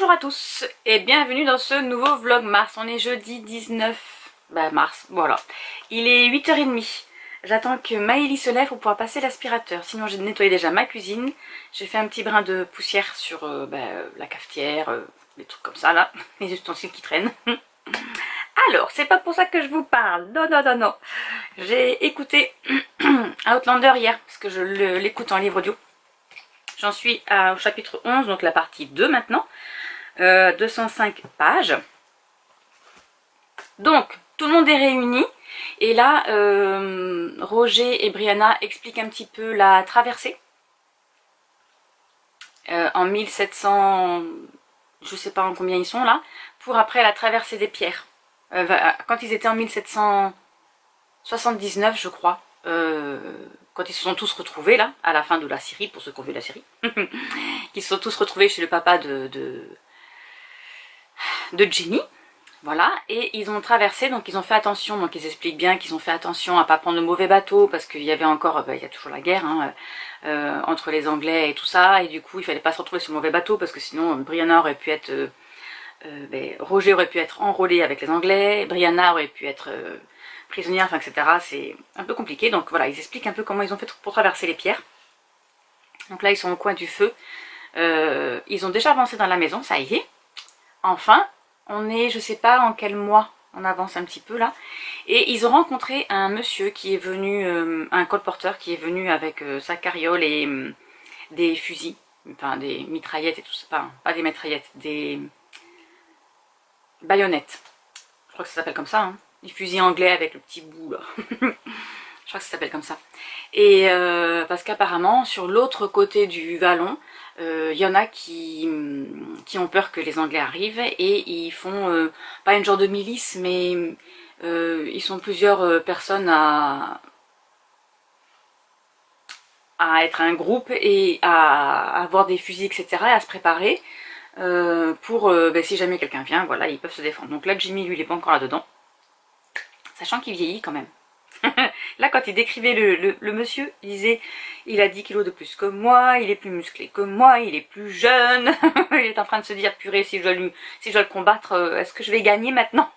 Bonjour à tous et bienvenue dans ce nouveau vlog mars. On est jeudi 19 mars, voilà. Il est 8h30. J'attends que Maëlie se lève pour pouvoir passer l'aspirateur. Sinon j'ai nettoyé déjà ma cuisine. J'ai fait un petit brin de poussière sur la cafetière, des trucs comme ça là, les ustensiles qui traînent. Alors, c'est pas pour ça que je vous parle. Non, non, non, non. J'ai écouté Outlander hier, parce que je l'écoute en livre audio. J'en suis au chapitre 11, donc la partie 2 maintenant. 205 pages. Donc, tout le monde est réuni. Et là, Roger et Brianna expliquent un petit peu la traversée. En 1700, je sais pas en combien ils sont là, pour après la traversée des pierres. Quand ils étaient en 1779, je crois, quand ils se sont tous retrouvés là, à la fin de la série, pour ceux qui ont vu la série, ils se sont tous retrouvés chez le papa de Jenny, voilà, et ils ont traversé, donc ils ont fait attention, donc ils expliquent bien qu'ils ont fait attention à pas prendre le mauvais bateau, parce qu'il y avait encore, il y a toujours la guerre, hein, entre les Anglais et tout ça, et du coup il fallait pas se retrouver sur le mauvais bateau, parce que sinon Brianna aurait pu être, Roger aurait pu être enrôlé avec les Anglais, Brianna aurait pu être prisonnière, enfin etc. C'est un peu compliqué, donc voilà, ils expliquent un peu comment ils ont fait pour traverser les pierres. Donc là ils sont au coin du feu, ils ont déjà avancé dans la maison, ça y est. Enfin, on est, je sais pas en quel mois, on avance un petit peu là, et ils ont rencontré un monsieur qui est venu, un colporteur qui est venu avec sa carriole et des fusils, enfin des mitraillettes et tout ça, pas des mitraillettes, des baïonnettes, je crois que ça s'appelle comme ça, hein. Les fusils anglais avec le petit bout là, je crois que ça s'appelle comme ça. Et parce qu'apparemment, sur l'autre côté du vallon, il y en a qui ont peur que les Anglais arrivent et ils font, pas une genre de milice, mais ils sont plusieurs personnes à être un groupe et à avoir des fusils, etc., et à se préparer pour, si jamais quelqu'un vient, voilà, ils peuvent se défendre. Donc là, Jimmy, lui, il n'est pas encore là-dedans, sachant qu'il vieillit quand même. Là, quand il décrivait le monsieur, il disait il a 10 kilos de plus que moi, il est plus musclé que moi, il est plus jeune. Il est en train de se dire purée, si je dois le combattre, est-ce que je vais gagner maintenant?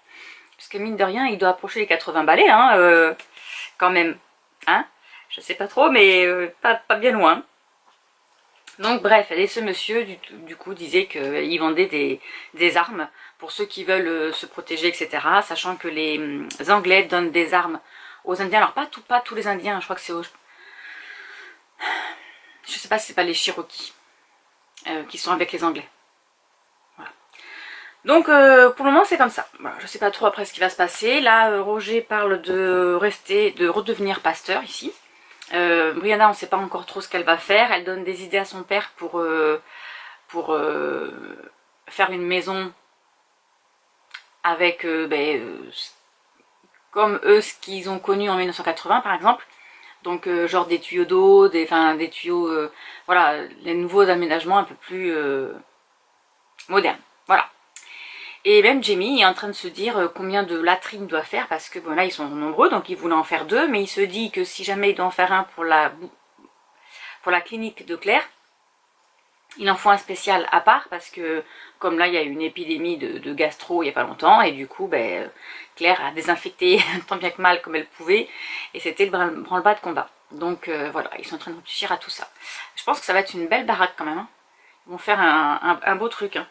Parce que mine de rien, il doit approcher les 80 balais, hein, quand même. Hein, je sais pas trop, mais pas bien loin. Donc bref, et ce monsieur du coup disait qu'il vendait des armes pour ceux qui veulent se protéger, etc. Sachant que les Anglais donnent des armes aux Indiens. Alors pas tous les Indiens, je crois que c'est je sais pas si c'est pas les Cherokees qui sont avec les Anglais. Voilà. Donc pour le moment c'est comme ça. Voilà, je sais pas trop après ce qui va se passer. Là Roger parle de redevenir pasteur ici. Brianna, on ne sait pas encore trop ce qu'elle va faire. Elle donne des idées à son père pour faire une maison avec comme eux ce qu'ils ont connu en 1980 par exemple. Donc genre des tuyaux d'eau, des tuyaux, voilà, les nouveaux aménagements un peu plus modernes. Voilà. Et même Jamie est en train de se dire combien de latrines il doit faire, parce que bon là ils sont nombreux, donc il voulait en faire 2, mais il se dit que si jamais il doit en faire un pour la clinique de Claire, il en faut un spécial à part, parce que comme là il y a une épidémie de gastro il n'y a pas longtemps, et du coup Claire a désinfecté tant bien que mal comme elle pouvait, et c'était le branle-bas de combat. Donc voilà, ils sont en train de réfléchir à tout ça. Je pense que ça va être une belle baraque quand même, hein. Ils vont faire un beau truc, hein.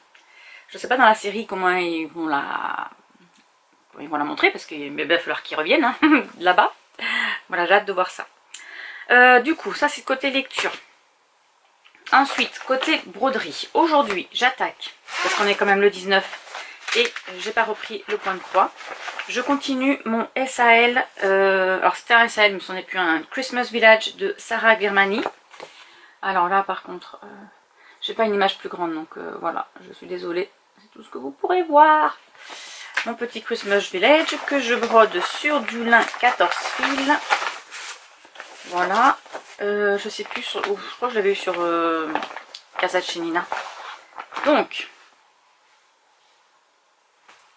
Je sais pas dans la série comment ils vont la montrer, parce qu'il va falloir qu'ils reviennent, hein, là-bas. Voilà, j'ai hâte de voir ça. Du coup, ça c'est côté lecture. Ensuite, côté broderie. Aujourd'hui, j'attaque, parce qu'on est quand même le 19 et j'ai pas repris le point de croix. Je continue mon SAL. Alors c'était un SAL, mais ce n'est plus un Christmas Village de Sarah Birmani. Alors là, par contre, j'ai pas une image plus grande, donc voilà, je suis désolée. C'est tout ce que vous pourrez voir. Mon petit Christmas Village que je brode sur du lin 14 fils. Voilà. Je sais plus sur... je crois que je l'avais eu sur Casa Chenina. Donc,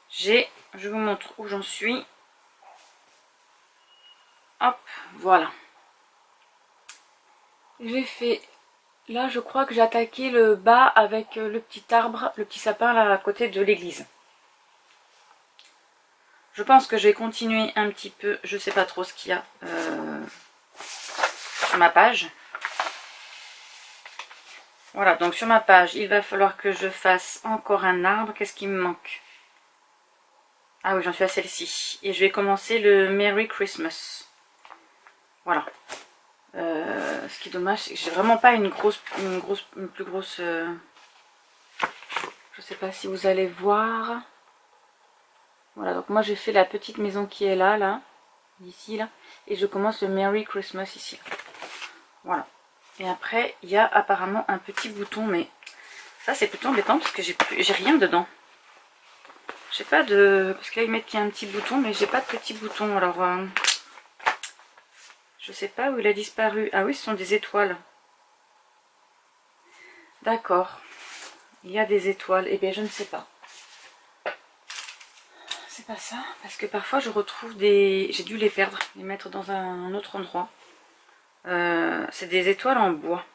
je vous montre où j'en suis. Hop, voilà. J'ai fait Là, je crois que j'ai attaqué le bas avec le petit arbre, le petit sapin là à côté de l'église. Je pense que je vais continuer un petit peu, je sais pas trop ce qu'il y a sur ma page. Voilà, donc sur ma page, il va falloir que je fasse encore un arbre. Qu'est-ce qui me manque? Ah oui, j'en suis à celle-ci. Et je vais commencer le Merry Christmas. Voilà. Ce qui est dommage, c'est que j'ai vraiment pas une plus grosse... Je sais pas si vous allez voir. Voilà, donc moi j'ai fait la petite maison qui est là, ici, là. Et je commence le Merry Christmas ici. Voilà. Et après, il y a apparemment un petit bouton, mais ça c'est plutôt embêtant parce que j'ai rien dedans. J'ai pas de... Parce que là ils mettent qu'il y a un petit bouton, mais j'ai pas de petit bouton. Alors, je sais pas où il a disparu. Ah oui, ce sont des étoiles. D'accord. Il y a des étoiles. Eh bien, je ne sais pas. C'est pas ça. Parce que parfois, je retrouve des... J'ai dû les perdre, les mettre dans un autre endroit. C'est des étoiles en bois.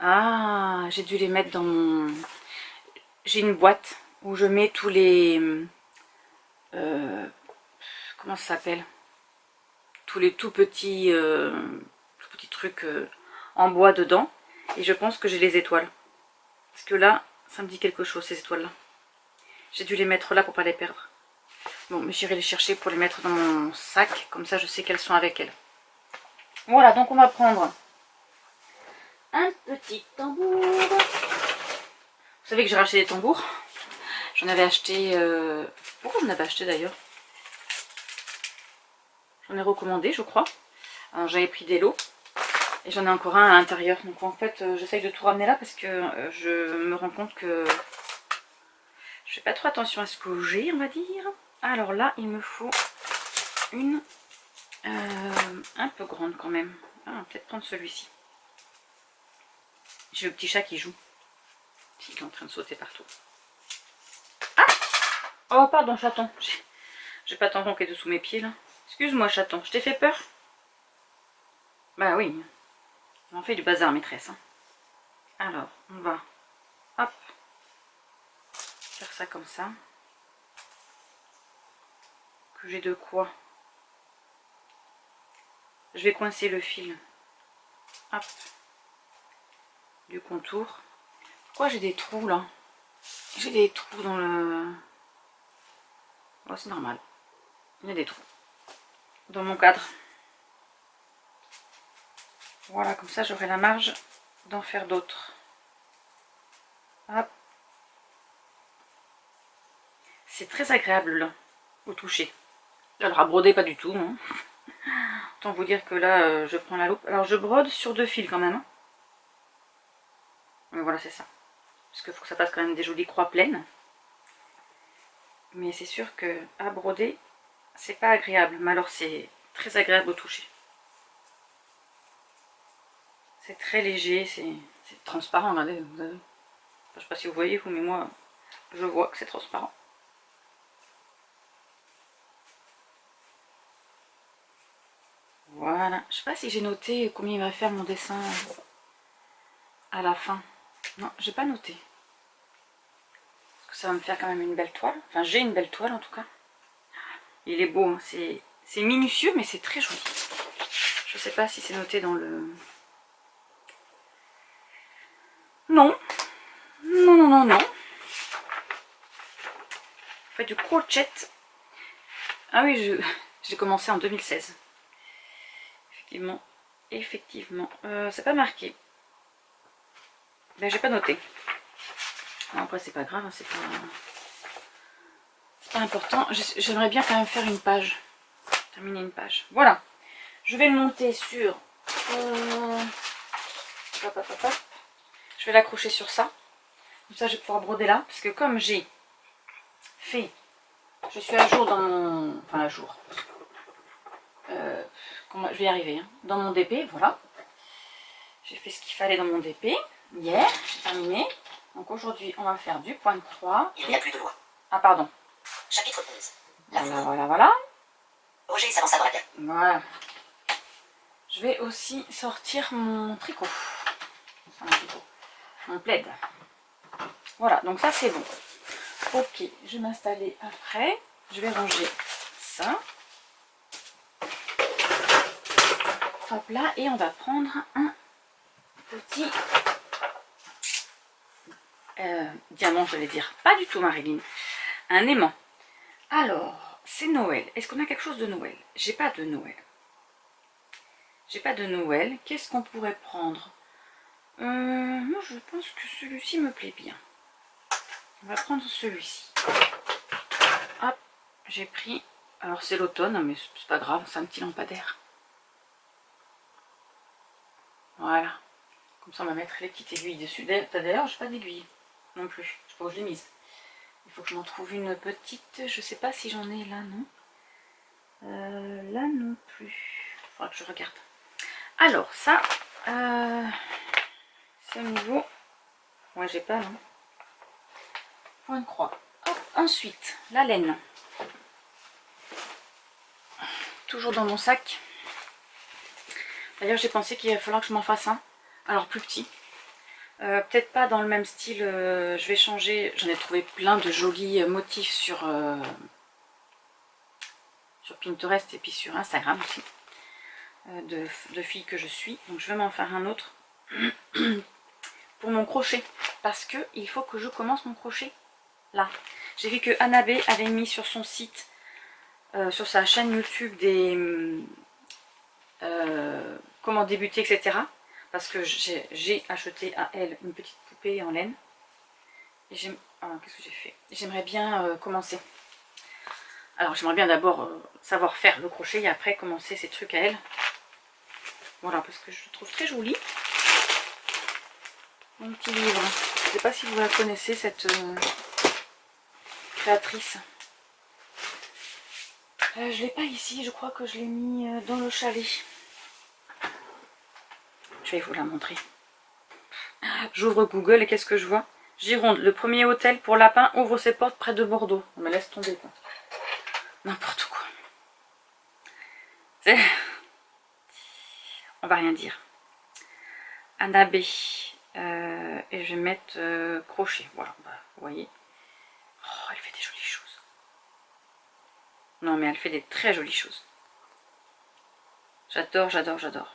Ah, j'ai dû les mettre dans mon... J'ai une boîte où je mets tous les... comment ça s'appelle? Tous les tout petits trucs en bois dedans. Et je pense que j'ai les étoiles. Parce que là, ça me dit quelque chose, ces étoiles-là. J'ai dû les mettre là pour pas les perdre. Bon, mais j'irai les chercher pour les mettre dans mon sac. Comme ça, je sais qu'elles sont avec elles. Voilà, donc on va prendre un petit tambour. Vous savez que j'ai racheté des tambours. J'en avais acheté... Pourquoi j'en avais acheté d'ailleurs? J'en ai recommandé, je crois. J'avais pris des lots. Et j'en ai encore un à l'intérieur. Donc en fait, j'essaye de tout ramener là parce que je me rends compte que je fais pas trop attention à ce que j'ai, on va dire. Alors là, il me faut une un peu grande quand même. Ah, on va peut-être prendre celui-ci. J'ai le petit chat qui joue. Il est en train de sauter partout. Ah! Oh, pardon, chaton. J'ai pas tant qui est dessous mes pieds là. Excuse-moi, chaton. Je t'ai fait peur? Bah oui. On fait du bazar, maîtresse. Hein. Alors, on va... Hop. Faire ça comme ça. Que j'ai de quoi. Je vais coincer le fil. Hop. Du contour. Pourquoi j'ai des trous là? J'ai des trous dans le... Oh, c'est normal. Il y a des trous. Dans mon cadre. Voilà, comme ça j'aurai la marge d'en faire d'autres. Hop. C'est très agréable là, au toucher. Alors à broder pas du tout. Hein. Autant vous dire que là, je prends la loupe. Alors je brode sur 2 fils quand même. Hein. Mais voilà, c'est ça. Parce qu'il faut que ça fasse quand même des jolies croix pleines. Mais c'est sûr que à broder, c'est pas agréable. Mais alors c'est très agréable au toucher. C'est très léger, c'est transparent, regardez, vous avez. Enfin, je sais pas si vous voyez vous, mais moi, je vois que c'est transparent. Voilà, je sais pas si j'ai noté combien il va faire mon dessin à la fin. Non, j'ai pas noté. Parce que ça va me faire quand même une belle toile. Enfin, j'ai une belle toile en tout cas. Il est beau, hein. C'est minutieux, mais c'est très joli. Je sais pas si c'est noté dans le... Non. Non, non, non, non. En fait, du crochet. Ah oui, j'ai commencé en 2016. Effectivement. Effectivement. C'est pas marqué. Ben, j'ai pas noté. Non, après, c'est pas grave, hein, c'est pas important. J'aimerais bien quand même faire une page. Terminer une page. Voilà. Je vais le monter sur... Hop, hop, hop, hop. Je vais l'accrocher sur ça. Comme ça, je vais pouvoir broder là. Parce que comme j'ai fait... Je suis à jour dans mon... Enfin, à jour. Comment... Je vais y arriver. Hein. Dans mon DP, voilà. J'ai fait ce qu'il fallait dans mon DP. Hier, j'ai terminé. Donc aujourd'hui, on va faire du point de croix. Il n'y a plus de loi. Ah, pardon. Chapitre 11. Voilà, voilà, voilà. Roger s'avança dans la pièce. Voilà. Je vais aussi sortir mon tricot. ça un petit peu. On plaide. Voilà, donc ça c'est bon. Ok, je vais m'installer après. Je vais ranger ça. Hop là, et on va prendre un petit diamant, je vais dire. Pas du tout, Marilyn. Un aimant. Alors, c'est Noël. Est-ce qu'on a quelque chose de Noël? J'ai pas de Noël. J'ai pas de Noël. Qu'est-ce qu'on pourrait prendre? Moi, je pense que celui-ci me plaît bien. On va prendre celui-ci. Hop, j'ai pris. Alors, c'est l'automne, mais c'est pas grave, c'est un petit lampadaire. Voilà. Comme ça, on va mettre les petites aiguilles dessus. D'ailleurs, j'ai pas d'aiguille non plus. Je sais pas où je l'ai mise. Il faut que je m'en trouve une petite. Je sais pas si j'en ai là, non. Là non plus. Il faudra que je regarde. Alors, ça, c'est au niveau. Ouais, j'ai pas, non. Point de croix. Hop, ensuite, la laine. Toujours dans mon sac. D'ailleurs, j'ai pensé qu'il va falloir que je m'en fasse un. Alors, plus petit. Peut-être pas dans le même style. Je vais changer. J'en ai trouvé plein de jolis motifs sur Pinterest et puis sur Instagram aussi. De filles que je suis. Donc, je vais m'en faire un autre. Pour mon crochet. Parce que il faut que je commence mon crochet. Là. J'ai vu que Annabé avait mis sur son site, sur sa chaîne YouTube, des comment débuter, etc. Parce que j'ai acheté à elle une petite poupée en laine. Et qu'est-ce que j'ai fait? J'aimerais bien commencer. Alors j'aimerais bien d'abord savoir faire le crochet et après commencer ces trucs à elle. Voilà, parce que je le trouve très joli. Mon petit livre. Je ne sais pas si vous la connaissez, cette créatrice. Je ne l'ai pas ici, je crois que je l'ai mis dans le chalet. Je vais vous la montrer. J'ouvre Google et qu'est-ce que je vois? Gironde, le premier hôtel pour lapins ouvre ses portes près de Bordeaux. On me laisse tomber, quoi. N'importe quoi. On va rien dire. Annabé. Et je vais mettre crochet. Voilà, bah, vous voyez. Oh, elle fait des jolies choses. Non, mais elle fait des très jolies choses. J'adore, j'adore, j'adore.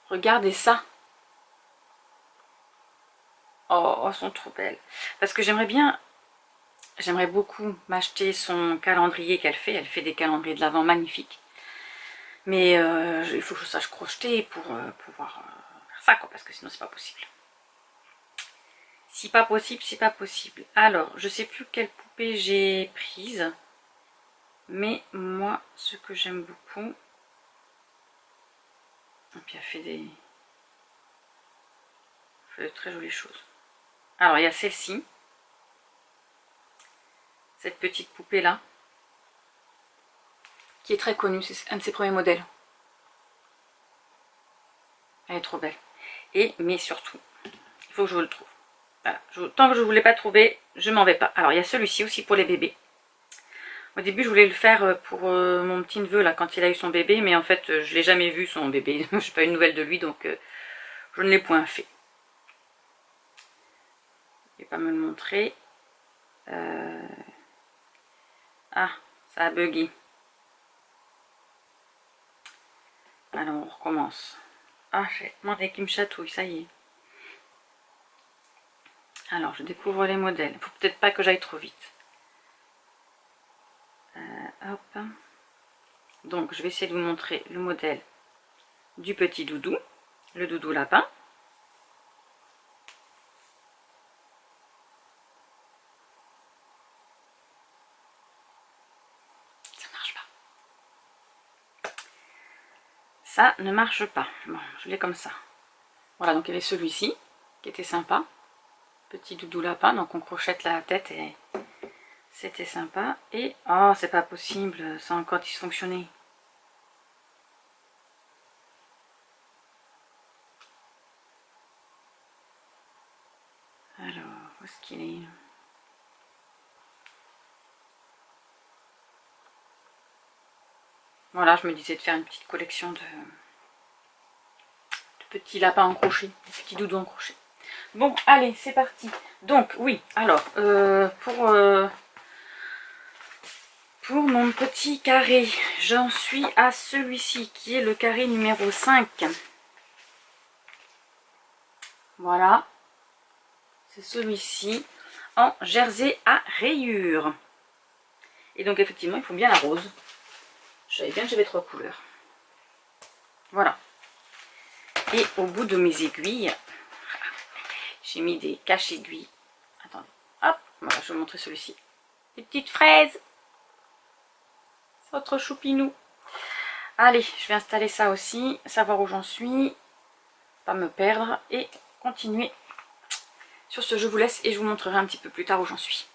Regardez ça. Oh, elles sont trop belles. Parce que j'aimerais beaucoup m'acheter son calendrier qu'elle fait. Elle fait des calendriers de l'Avent magnifiques. Mais il faut que je sache crocheter pour pouvoir faire ça, quoi. Parce que sinon, c'est pas possible. Si pas possible, c'est pas possible. Alors, je sais plus quelle poupée j'ai prise. Mais moi, ce que j'aime beaucoup... Et puis, elle fait de très jolies choses. Alors, il y a celle-ci. Cette petite poupée-là. Qui est très connue. C'est un de ses premiers modèles. Elle est trop belle. Mais surtout, il faut que je vous le trouve. Voilà. Tant que je ne vous l'ai pas trouvé, je m'en vais pas. Alors, il y a celui-ci aussi pour les bébés. Au début, je voulais le faire pour mon petit neveu, là, quand il a eu son bébé. Mais en fait, je ne l'ai jamais vu, son bébé. Je n'ai pas eu de nouvelles de lui, donc je ne l'ai point fait. Je ne vais pas me le montrer. Ah, ça a bugué. Alors, on recommence. Ah, j'ai demandé qu'il me chatouille, ça y est. Alors, je découvre les modèles. Il ne faut peut-être pas que j'aille trop vite. Hop. Donc, je vais essayer de vous montrer le modèle du petit doudou. Le doudou lapin. Ça marche pas. Ça ne marche pas. Bon, je l'ai comme ça. Voilà, donc il y avait celui-ci qui était sympa. Petit doudou lapin, donc on crochette la tête et c'était sympa. Et, oh, c'est pas possible, ça a encore dysfonctionné. Alors, où est-ce qu'il est? Voilà, je me disais de faire une petite collection de petits lapins en crochet, des petits doudous en crochet. Bon, allez, c'est parti. Donc, oui, alors, pour mon petit carré, j'en suis à celui-ci, qui est le carré numéro 5. Voilà, c'est celui-ci, en jersey à rayures. Et donc, effectivement, il faut bien la rose. Je savais bien que j'avais 3 couleurs. Voilà. Et au bout de mes aiguilles, j'ai mis des caches-aiguilles. Attendez, hop, voilà, je vais vous montrer celui-ci. Des petites fraises. C'est votre choupinou. Allez, je vais installer ça aussi, savoir où j'en suis, pas me perdre et continuer. Sur ce, je vous laisse et je vous montrerai un petit peu plus tard où j'en suis.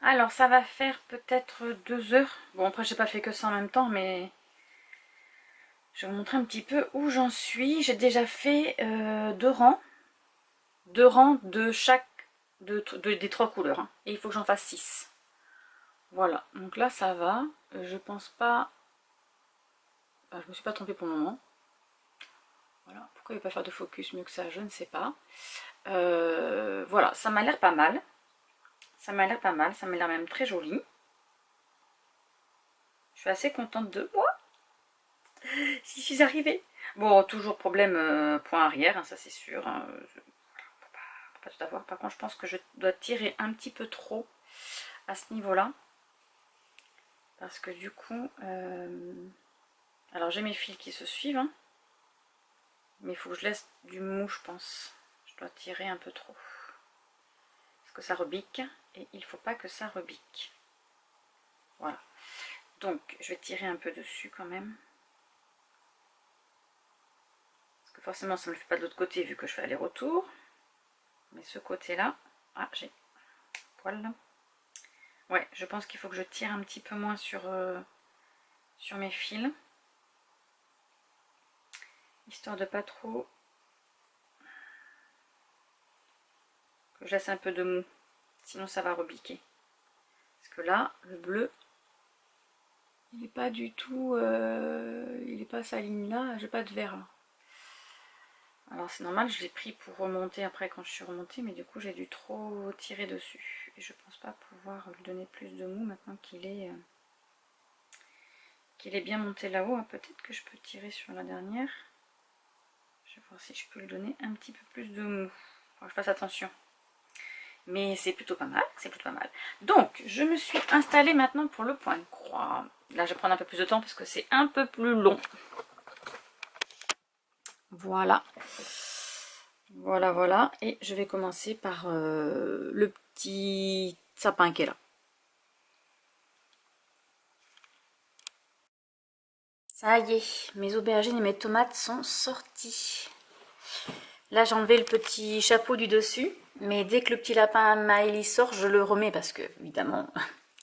Alors ça va faire peut-être 2 heures. Bon après j'ai pas fait que ça en même temps, mais je vais vous montrer un petit peu où j'en suis. J'ai déjà fait 2 rangs. 2 rangs de chaque des 3 couleurs. Hein. Et il faut que j'en fasse 6. Voilà, donc là ça va. Je pense pas... Enfin, je me suis pas trompée pour le moment. Voilà, pourquoi il ne va pas faire de focus mieux que ça, je ne sais pas. Voilà, ça m'a l'air pas mal. Ça m'a l'air pas mal, ça m'a l'air même très joli. Je suis assez contente de moi. Si je suis arrivée. Bon, toujours problème point arrière, hein, ça c'est sûr. Hein. Faut pas tout avoir. Par contre, je pense que je dois tirer un petit peu trop à ce niveau-là. Parce que du coup... Alors j'ai mes fils qui se suivent. Hein. Mais il faut que je laisse du mou, je pense. Je dois tirer un peu trop. que ça rebique et il ne faut pas que ça rebique. Voilà. Donc je vais tirer un peu dessus quand même. Parce que forcément ça ne me le fait pas de l'autre côté vu que je fais aller-retour. Mais ce côté-là, ah j'ai poil là. Ouais, je pense qu'il faut que je tire un petit peu moins sur mes fils. Histoire de pas trop... que je laisse un peu de mou. Sinon ça va rebiquer. Parce que là, le bleu, il n'est pas du tout... il n'est pas sa ligne là, j'ai pas de vert là. Alors c'est normal, je l'ai pris pour remonter après quand je suis remontée, mais du coup j'ai dû trop tirer dessus. Et je pense pas pouvoir lui donner plus de mou maintenant qu'il est bien monté là-haut. Peut-être que je peux tirer sur la dernière. Je vais voir si je peux lui donner un petit peu plus de mou. Faut que je fasse attention. Mais c'est plutôt pas mal, c'est plutôt pas mal. Donc je me suis installée maintenant pour le point de croix. Là je vais prendre un peu plus de temps parce que c'est un peu plus long. Voilà. Voilà, voilà. Et je vais commencer par le petit sapin qui est là. Ça y est, mes aubergines et mes tomates sont sorties. Là, j'ai enlevé le petit chapeau du dessus. Mais dès que le petit lapin à Maëlie sort, je le remets parce que, évidemment,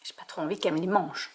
j'ai pas trop envie qu'elle me les mange.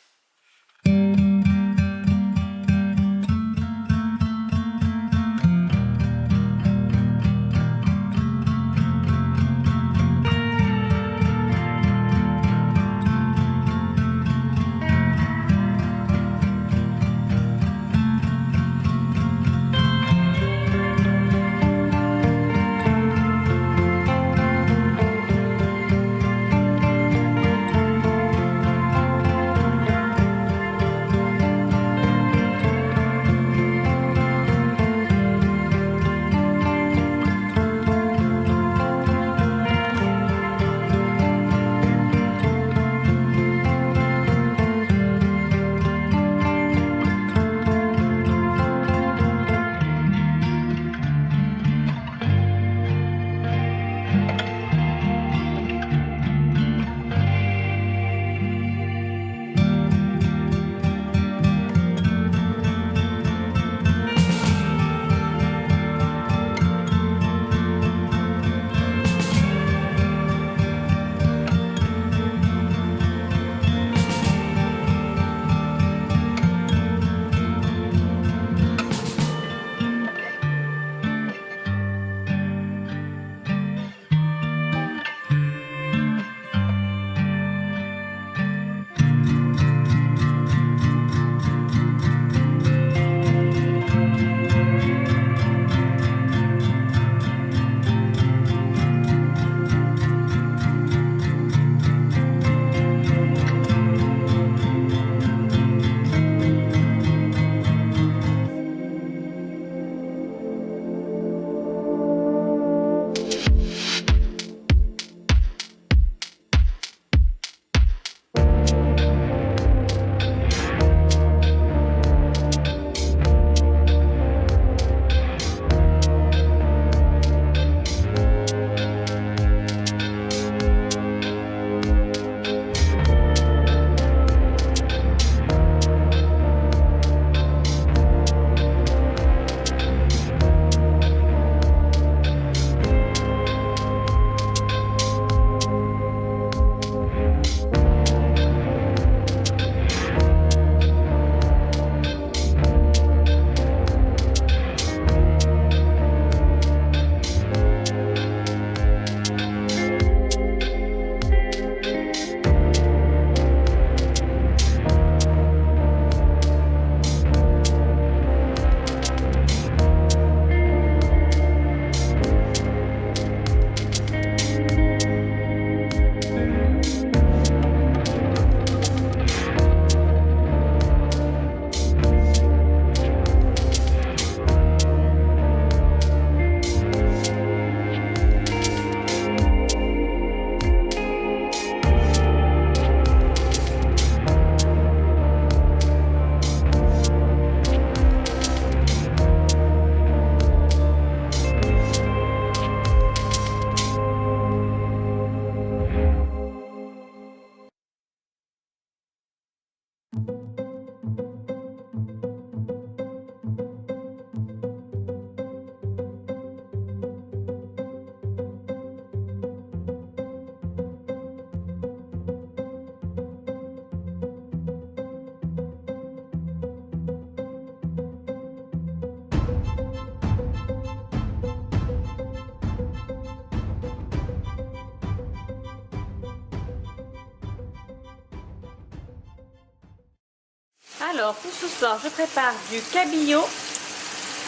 Alors, pour ce soir, je prépare du cabillaud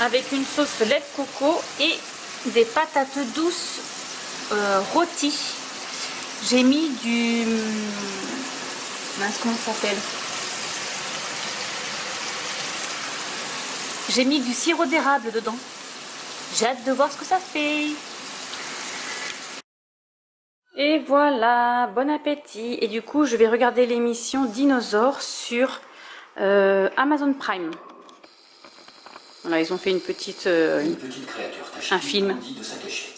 avec une sauce lait de coco et des patates douces rôties. J'ai mis du... mince, comment ça s'appelle? J'ai mis du sirop d'érable dedans. J'ai hâte de voir ce que ça fait. Et voilà, bon appétit. Et du coup, je vais regarder l'émission Dinosaures sur Amazon Prime. Voilà, ils ont fait une petite créature, un film. De sa cachette.